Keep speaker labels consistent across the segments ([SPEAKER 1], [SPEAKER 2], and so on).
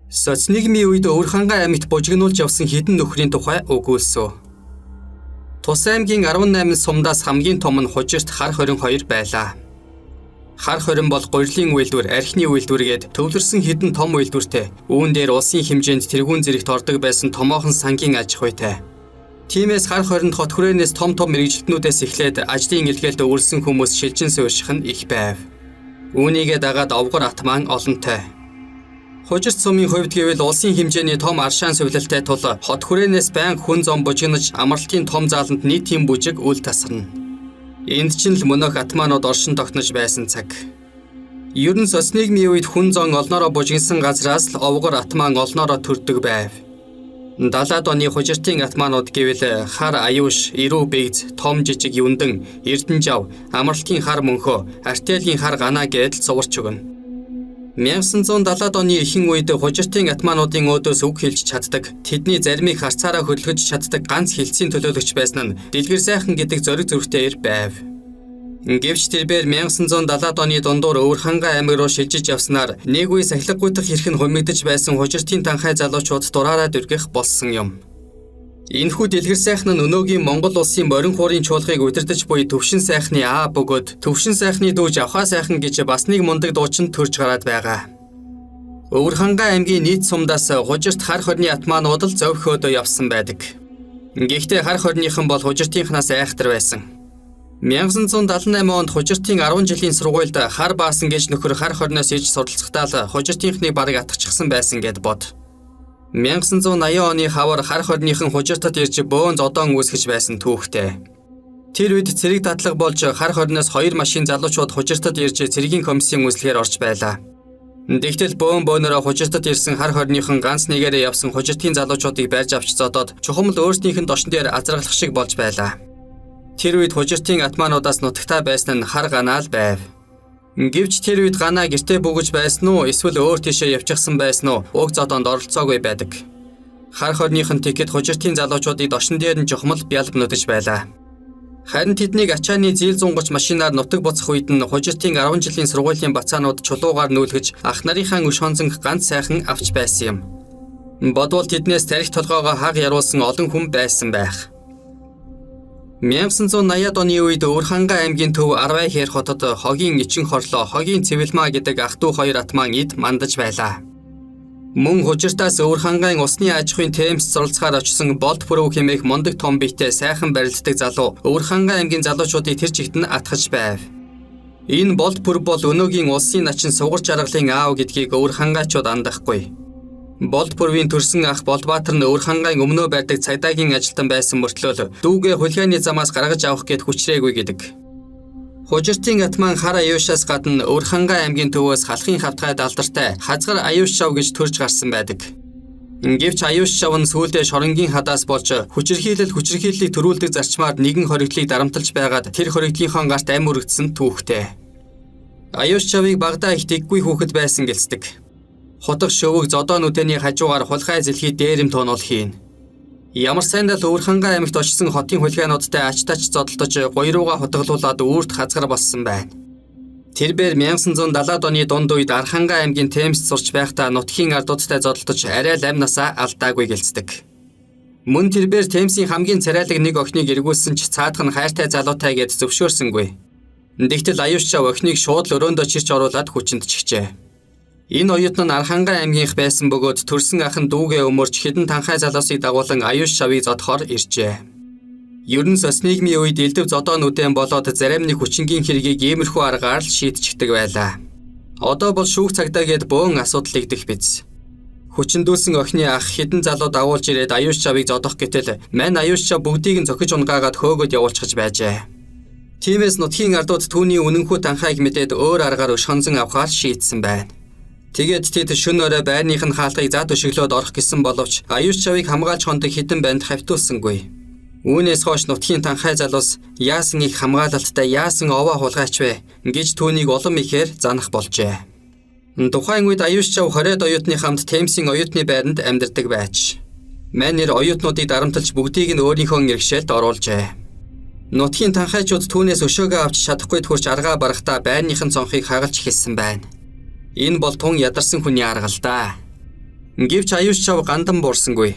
[SPEAKER 1] Соцнигмийн үед Өвөрхангай аймагт бужигнуулж явсан хэдэн нөхрийн тухай өгүүлсв. Тус аймгийн 18 сумдаас хамгийн том нь Хужирт хар 22 байлаа. Хар 20 бол гурилын үйлдвэр, архины үйлдвэр гээд төвлөрсөн хэдэн том үйлдвэртэй. Үүн дээр улсын хэмжээнд тэргүүн зэрэгт ордог байсан томоохон сангийн аж ахуйтай. Тиймээс хар 20-нд хот хүрээнээс том мэргэжилтнүүдээс эхлээд ажлын илгээлд өвөрсөн хүмүүс шилжин суурших нь их байв. Үүнийгээ дагаад овгор атман олонтой. Хужирт сумын хувьд гэвэл улсын хэмжээний том аршаан сувлалтай тул хот хүрээнээс байнга хүн зам бужигнаж амралтын том зааланд нийтийн бүжиг үл тасарна. Энд ч л мөнөх атманууд оршин тогтнож байсан цаг. Ер нь соцнигмийн үед хүн зам олноороо бужигнсан газраас л овгор атман олноороо төрдөг байв. 70-аад оны Хужиртын атманууд гэвэл хар аюуш, ирүү бэгз, том жижиг юндан, эрдэнжав, амралтын хар мөнхөө, артелгийн хар ганаа гэдэл зурч өгнө. 1970-аад оны ихэнх үед Хужиртын атмануудын өөдөөс үг хэлж чаддаг, тэдний заримыг харцаараа хөдөлгөж чаддаг ганц хэлцийн төлөөлөгч байсан нь Дэлгэр сайхан гэдэг зориг зүрхтэй эр байв. Гэвч тэрээр 1970-аад оны дундуур Өвөрхангай аймаг руу шилжиж явснаар нэг үе сахилгагүйдах хэрэг нь хумигдж байсан Хужиртын танхай залуучууд дураараа дүргэх болсон юм. Энэхүү Дэлгэр сайхан нь өнөөгийн Монгол улсын морин хуурын чуулгыг удирдах буй Төвшин сайхны аа бөгөөд Төвшин сайхны дүүж Авхаа сайхан гэж бас нэг мундаг дуучин төрж гараад байгаа. Өвөрхангай аймгийн нийт сумдаас Хужирт хар 20-ны атманууд л зовхиодоо явсан байдаг. Гэхдээ хар 20-ныхан бол Хужиртынхнаас айхтар байсан. 1978 онд Хужиртын 10 жилийн сургуульд хар баасан гэж нөхөр хар 20-оос иж суралцахдаа л Хужиртынхны бараг атгачихсан байсан гэд бод. 1980 оны хавар хар 20-ныхан Хужиртад ирж бөөн зодоон үүсгэж байсан түүхтэй. Тэр үед цэрэг дадлага болж хар 20-оос 2 машин залуучууд Хужиртад ирж цэрэгийн комиссийн үйлчлэгээр орж байлаа. Тэгтэл бөөнөрөө Хужиртад ирсэн хар 20-ныхан ганц нэгээрээ явсан Хужиртын залуучуудыг барьж авч зодоод чухам л өөрснийх нь дошн дээр азаргалах шиг болж байлаа. Тэр үед Хужиртын атмануудаас нутагтаа байсан нь хар ганаа л байв. Гэвч тэр үед ганаа гэртээ бүгэж байсан уу эсвэл өөр тийшээ явчихсан байсан уу уг зодоонд оролцоогүй байдаг. Хар 20-ныхан тэгэхэд Хужиртын залуучуудыг дошн дээр нь жухмал бялб нутаж байлаа. Харин тэднийг ачааны зээл зунгаж машинаар нутаг буцах үед нь Хужиртын 10 жилийн сургуулийн бацаанууд чулуугаар нүүлгэж ах нарынхаа үш хонзонг ганц сайхан авч байсан юм. Бодвол тэднээс тарих толгоогоо хаг яруулсан олон хүн байсан байх. 1980-ад оны үед Өвөрхангай аймгийн төв Арвай хэр хотод хогийн ичин хорлоо, хогийн цэвэлмаа гэдэг ах トゥ хоёр атман эд мандаж байлаа. Мөн Хужиртаас Өвөрхангайн усны аж ахуйн темс суралцахаар очсон Болд Пүрв хэмээх мундаг том биетэй сайхан барилддаг залуу Өвөрхангай аймгийн залуучуудыг тэр чигт нь атгаж байв. Энэ Болд Пүрв бол өнөөгийн улсын начин сугарч аргалын аав гэдгийг Өвөрхангайчууд андахгүй. Болд Пүрвийн төрсөн ах Болбаатар нь Өвөрхангайн өмнөө байдаг цагдаагийн ажилтан байсан мөртлөө дүүгээ хулгайны замаас гаргаж авах гээд хүчрээгүй гэдэг. Хужиртын атман хар аюушаас гадна Өвөрхангай аймгийн төвөөс халахын хавтгай далдартай хазгар аюуш шав гэж төрж гарсан байдаг. Гэвч аюуш шав нь сүүлдээ шоронгийн хадаас болж хүчирхийллийг төрүүлдэг зарчмаар нэгэн хоригдлыг дарамталж байгаад тэр хоригдлынхон гарт ам өргөдсөн түүхтэй. Аюуш шавыг багадаа их дэггүй хүүхэд байсан гэлцдэг. Хотог шөвөг зодоо нүдэний хажуугаар хулгай зэлхий дээрэм тоонол хийн. Ямар сайндал Өвөрхангай аймагт очсон хотын хулгайнуудтай ачтаач зодолдож гоёрууга хотоглуулад үүрт хазгар болсон байна. Тэрээр 1970-ад оны дунд үед Архангай аймгийн Темст сурч байхдаа нутгийн ардуудтай зодолдож арай л амь насаа алдаагүй гэлцдэг. Мөн тэрээр Темсийн хамгийн царайлаг нэг охиныг эргүүлсэн ч цаадах нь хайртай залуутай гэд зөвшөөрсөнгүй. Тэгтэл аюуш чав охиныг шууд л өрөөндөө чирч оруулаад хүчинд чигчээ. Энэ оюутан нь Архангай аймгийнх байсан бөгөөд төрсөн ах нь дүүгээ өмөрч хэдэн танхай залуусыг дагуулan аюуш шавыг зодохоор иржээ. Ер нь соцнигмийн үед элдв зодоо нүдэн болоод зарим нэг хүчингийн хэргийг иймэрхүү аргаар л шийдчихдэг байлаа. Одоо бол шүүх цагдаа гээд бөөн асуудал игдэх биз. Хүчиндүүлсэн охины ах хэдэн залуу дагуулж ирээд аюуш шавыг зодох гэтэл мань аюуш шав бүгдийг нь зохиж унгаагаад хөөгөд явуулчихж байжээ. Тиймээс нутгийн ардууд түүний үнэнхүү танхайг мэдээд өөр аргаар өш хонзон авахар шийдсэн байна. Тэгээд тэд шөнө өрөө байрных нь хаалтыг зад өшөглөөд орох гэсэн боловч аюуш шавыг хамгаалж хондог хитэн банд хавтуулсангүй. Үүнээс хойш нутгийн танхай залуус яасан их хамгаалалттай яасан овоо хулгайч вэ гэж түүнийг улам ихээр занах болжээ. Тухайн үед аюуш шав 20 оюутны хамт Темсийн оюутны байранд амьдардаг байж. Мань нэр оюутнуудыг дарамталж бүгдийг нь өөрийнхөө иргэшээлд оруулжээ. Нутгийн танхайчууд түүнээс өшөөгөө авч чадахгүй тхурч аргаа барахдаа байрных нь цонхыг хагалж эхэлсэн байна. Энэ бол тун ядарсан хүний арга л да. Гэвч аюулч чав гандан буурсангүй.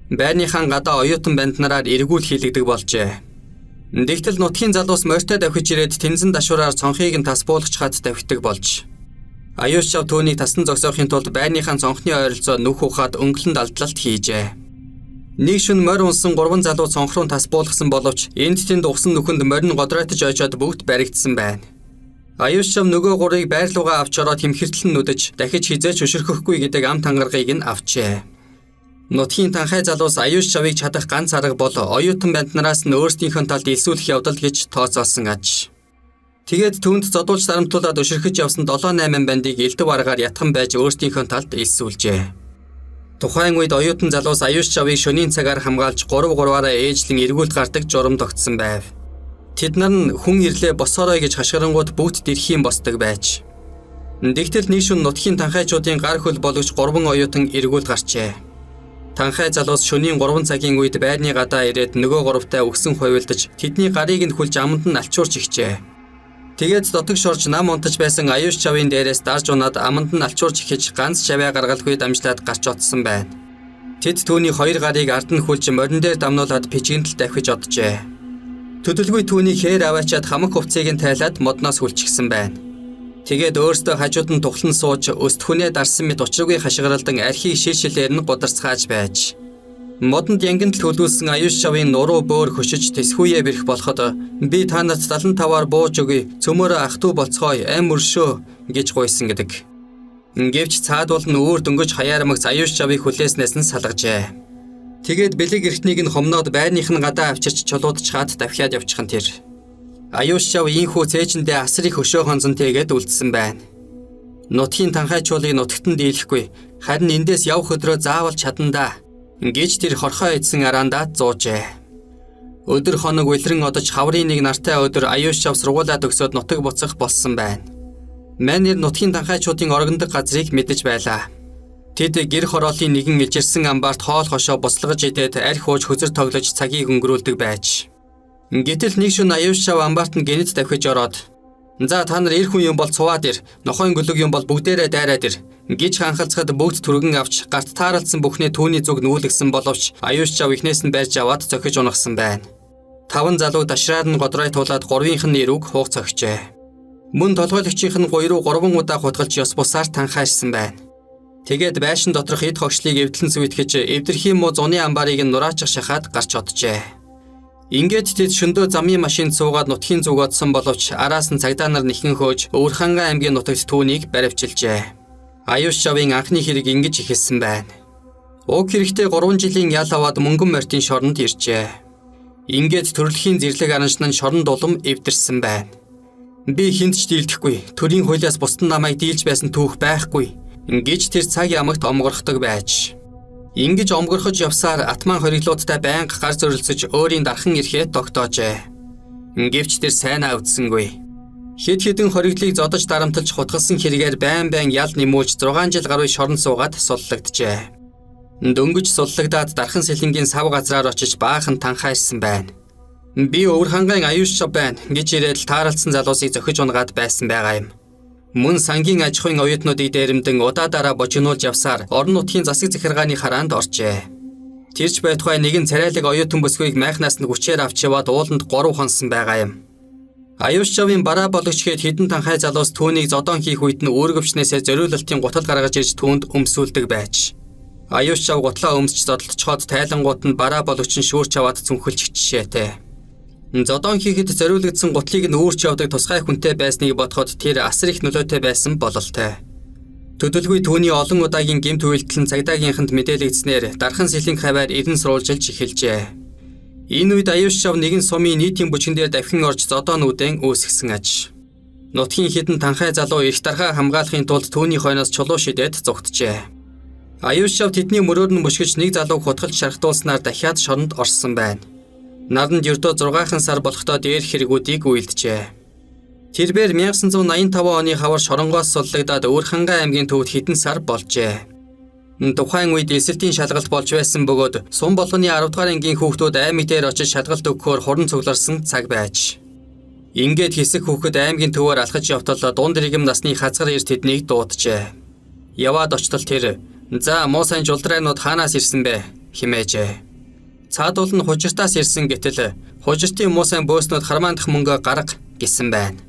[SPEAKER 1] Байрныхан гадаа оюутан банднараар эргүүл хийлэгдэг болжээ. Тэгтэл нутгийн залуус морьтой давхиж ирээд тэнцэн дашуураар цонхыг нь тас буулгачхад давхидаг болж. Аюулч чав түүнийг тасан зогсоохын тулд байрныхан цонхны ойролцоо нүх ухаад өнгөлөнд алдлалт хийжээ. Нэг шөнө морь унсан 3 залуу цонхруу тас буулгасан боловч энд тэнд угсан нүхэнд морь нь годройтож ойчоод бүгд баригдсан байна. Аюулч чав нөгөө 3-ыг байрлуугаа авч ороод хэмхэртлэн нүдэж дахиж хизээч өшөрхөхгүй гэдэг ам тангаргыг нь авчээ. Нутгийн танхай залуус аюулч чавыг чадах ганц арга бол оюутан банднараас нь өөрсдийнхөө талд илсүүлэх явдал гэж тооцоолсон аж. Тэгээд түүнд зодуулж дарамтлуулаад өшөрхөж явсан 7-8 бандыг элдв аргаар ятхан байж өөрсдийнхөө талд илсүүлжээ. Тухайн үед оюутан залуус аюулч чавыг шөнийн цагаар хамгаалж 3-3-аараа ээжлэн эргүүлд гардаг журам тогтсон байв. Тэд нар нь хүн ирлээ босоорой гэж хашгирангууд бүгд дэрхийн босдог байж. Тэгтэл нэг шөнө нутгийн танхайчуудын гар хөл болгож 3 оюутан эргүүлд гарчээ. Танхай залуус шөнийн 3 цагийн үед байрны гадаа ирээд нөгөө 3-тай өгсөн хувилдаж тэдний гарыг нь хүлж аманд нь алчуурч ихжээ. Тэгээд дотог шорж нам унтаж байсан аюулч чавын дээрээс дарж унаад аманд нь алчуурч ихэж ганц шавья гаргалгүй дамжлаад гарч отсон байна. Тэд түүний 2 гарыг ард нь хүлж морин дээр дамнуулаад пижгэнтэл давхиж оджээ. Төдөлгүй түүний хээр аваачаад хамаг хувцсыг нь тайлаад модноос хүлчихсэн байна. Тэгээд өөртөө хажууд нь тухлан сууж өст хүнээ дарсан мэт учиргүй хашгиралдан архийг шилшилээр нь гударцгааж байж. Модонд янганд төлүүлсэн аюулч чавын нуруу бөөр хөшиж тэсхүүе бэрх болоход би та нарт 75-аар бууж өгье, цөмөөрөө ах トゥ болцгоё, ам өршөө гэж гуйсан гэдэг. Гэвч цаадуул нь өөр дөнгөж хаяарамгц аюулч чавыг хүлээснээс нь салгажээ. Тэгээд бэлэг эртнийг нь хомноод байрных нь гадаа авчирч чулуудчаад давхиад явчихан тэр. Аюулч чав ийхүү цээжиндээ асар их өшөө хонзонтэйгээд үлдсэн байна. Нутгийн танхайчуулыг нутагтан дийлэхгүй, харин эндээс явх өдрөө заавал чадандаа гэж тэр хорхоо эдсэн араандаа зуужээ. Өдөр хоног улиран одож хаврын нэг нартай өдөр аюулч чав сургуулаад өгсөд нутаг буцах болсон байна. Манер нутгийн танхайчуудын орогддог газрыг мэдэж байлаа. Тэд гэр хорооллын нэгэн илжирсэн амбарт хоол хошоо буцлагаж идээд арх ууж хөзөр тоглож цагийг өнгөрүүлдэг байж. Гэтэл нэг шөнө аюулч чав амбарт нь гэнэт давхиж ороод "За та нар эр хүн юм бол цуваад ир, нохойн гөлөг юм бол бүгдээрээ дайраад ир" гэж ханхалцахад бүгд түргэн авч гарт тааралцсан бүхнээ түүний зүг нүүлгсэн боловч аюулч чав ихнээс нь барьж аваад зохиж унагсан байна. 5 залуу дашраар нь годрой туулаад 3-ын нь эрүүг хуух зогчээ. Мөн толгойлогчийнх нь 2 руу 3 удаа хутгалж ёс бусаар танхайшсан байна. Тэгээд байшин доторх эд хогшлыг эвдлэн зүйтгэж эвдэрхийн муу зуны амбарыг нь нураачих шахаад гарч оджээ. Ингээд тэд шөндөө замын машинд суугаад нутгийн зүг одсон боловч араас нь цагдаа нар нэхэн хөөж Өвөрхангай аймгийн нутагт түүнийг баривчилжээ. Аюулч чавын анхны хэрэг ингэж ихэлсэн байна. Уг хэрэгтэй 3 жилийн ял аваад мөнгөн морьтын шоронд иржээ. Ингээд төрөлхийн зэрлэг араншин нь шоронд улам эвдэрсэн байна. Би хинт ч дийлдэхгүй, төрийн хуулиас бусдын намайг дийлж байсан түүх байхгүй гэж тэр цаг ямагт омгорхдог байж. Ингэж омгорхож явсаар атман хориглуудтай байнга гар зөрөлцөж өөрийн дархан ирэхэд тогтоожээ. Гэвч тэр сайн авдсангүй. Хэд хэдэн хориглыг зодож дарамтлж хутгалсан хэрэгээр байн ял нэмүүлж 6 жил гаруй шоронд суугаад суллагджээ. Дөнгөж суллагдаад дархан сэлэнгийн сав газраар очиж баахан танхайсан байна. Би Өвөрхангайн аюулч чав байна гэж ирээд тааралцсан залуусыг зохиж унгаад байсан байгаа юм. Мөн сангийн аж ахуйн оюутнуудыг дээрэмдэн удаа божигнуулж явсаар орон нутгийн засаг захиргааны хараанд оржээ. Тэрч байтугай нэгэн царайлаг оюутан бүсгүйг майхнаас нь хүчээр авч яваад ууланд 3 хонсон байгаа юм. Аюулч чавын бараа болгочгээд хідэн танхай залуус түүнийг зодон хийх үед нь үүргэвчнээсээ зориулалтын гутал гаргаж ирж түүнд өмсүүлдэг байж. Аюулч чав гутлаа өмсч зодтолцоход тайлангууд нь бараа болгоч нь шүүрч аваад цүнхэлж жишээтэй. Зодон хийхэд зориулагдсан гутлыг нь үүрч явдаг тусгай хүнтэй байсныг бодоход тэр асар их нөлөөтэй байсан бололтой. Төдөлгүй түүний олон удаагийн гэмт үйлдэл нь цагдаагийнханд мэдээлэгдснээр дархан сэлэнг хаваар эрен сурвалжилж эхэлжээ. Энэ үед аюулч чав нэгэн сумын нийтийн бүжгэн дээр давхин орж зодон үдэн үүсгэсэн аж. Нутгийн хідэн танхай залуу эрх дархаа хамгаалахын тулд түүний хойноос чулуу шидэд зүгтжээ. Аюулч чав тэдний мөрөөр нь мөшгөж нэг залууг хутгалж шархтуулснаар дахиад шоронд орсон байна. Наранд ердөө 6 сар болохдоо дээр хэрэгүүдийг үйлджээ. Тэрбээр 1985 оны хавар шоронгоос суллагдаад Өвөрхангай аймгийн төвд хэдэн сар болжээ. Тухайн үед эсэлтийн шалгалт болж байсан бөгөөд сум болгоны 10 дугаар ангийн хүүхдүүд аймаг дээр очиж шалгалт өгөхөөр хуран цугларсан цаг байж. Ингээд хэсэг хүүхэд аймгийн төвөөр алхаж явтал дунд рэгэм насны хазгар эрт тэднийг дууджээ. Яваад очтол тэр За муу сайн жулдрайнууд хаанаас ирсэн бэ хэмээжээ. Цаадуул нь хужиртаас ирсэн гэтэл хужиртын муу сайн бөөснүүд хармаандах мөнгө гарга гэсэн байна.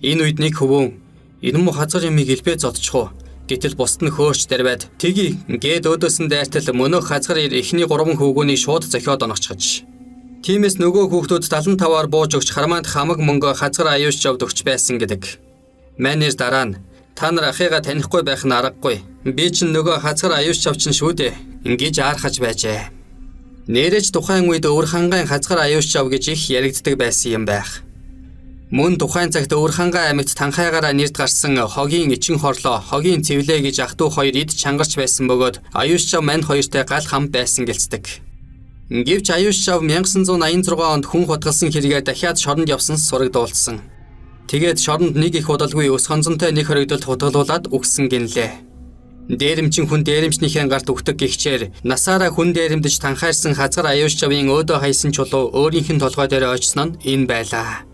[SPEAKER 1] Энэ үед нэг хөвөн энэ муу хазар юмыг илбээ зодчихоо. Гэтэл бусд нь хөөч дэрвэд тгий гээд өөдөөсөн дайртал мөнөх хазар ир эхний 3 хөвгүүнийг шууд зохиод оногчгож. Тиймээс нөгөө хүүхдүүд 75-аар бууж өгч хармаанд хамаг мөнгө хазар аюулч авд өгч байсан гэдэг. Манер дараа нь та нар ахыгаа танихгүй байх нь аргагүй. Би чинь нөгөө хазар аюулч авчин шүү дээ. Ингэж аархаж байжээ. Нэрэж тухайн үед өвөр хангайн хазар аюулч ав гэж их яригддаг байсан юм байх. Мөн тухайн цагт өвөр хангай аймагт танхайгаараа нэрд гарсан хогийн ичин хорлоо, хогийн цэвлээ гэж ах トゥ хоёр эд чангарч байсан бөгөөд аюулч ав мань хоёртой гал хам байсан гэлцдэг. Гэвч аюулч ав 1986 онд хүн хутгалсан хэрэгээр дахиад шоронд явсан сурагдуулсан. Тэгээд шоронд нэг их удалгүй өс хонцонтой нэг хоригдолд хутгалуулад өгсөн гинлээ. Дээрэмчин хүн дээрэмчнийхээ гарт өгдөг гихчээр насаараа хүн дээрэмдэж танхаарсан хазар аюулч авын өөдөө хайсан чулуу өөрийнх нь толгой дээр ойчсон нь энэ байлаа.